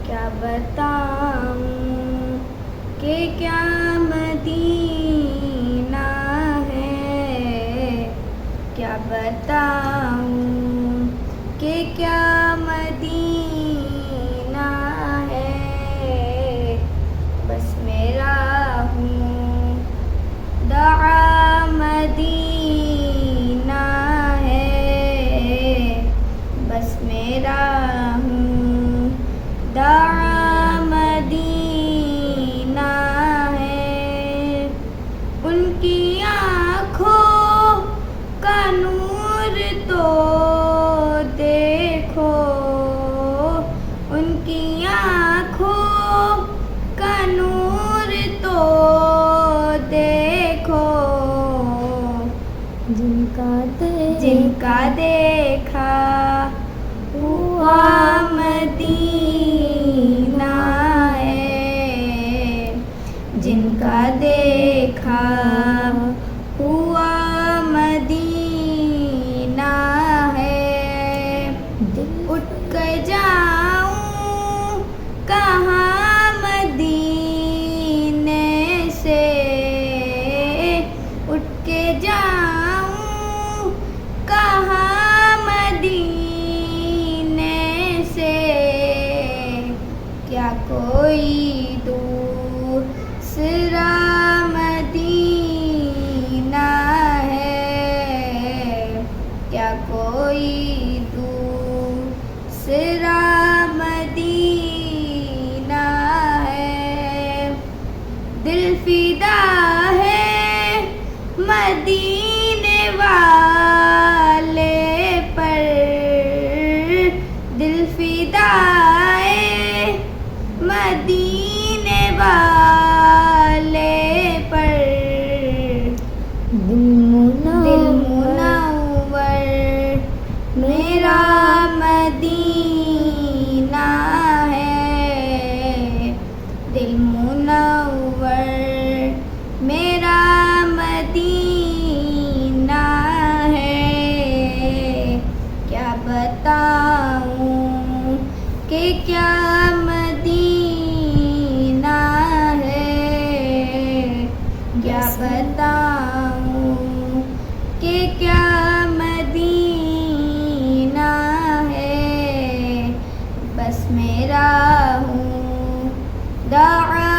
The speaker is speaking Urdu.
کیا بتاؤں کہ کیا مدینہ ہے، کیا بتاؤں کہ کیا مدینہ ہے، بس میرا ہوں دعا مدینہ ہے، بس میرا ہوں دعا مدینہ ہے۔ ان کی آنکھوں کا نور تو دیکھو، ان کی آنکھوں کا نور تو دیکھو، جن کا دیکھا ہوا مدینہ ہے، جن کا دیکھا ہوا مدینہ ہے۔ اٹھ کر جاؤں کہاں مدینے سے، اٹھ کے جاؤں کہاں مدینے سے، کیا کوئی دوسرا مدینہ ہے، کیا کوئی دوسرا مدینہ ہے۔ دل فدا ہے مدینے والے پر، دل فدا ہے مدینے والے پر، دل منور میرا مدینہ ہے، دل منور میرا مدینہ ہے۔ کیا بتاؤں کہ کیا مدینہ ہے، کیا بتاؤں کہ کیا مدینہ ہے، بس میرا ہوں دعا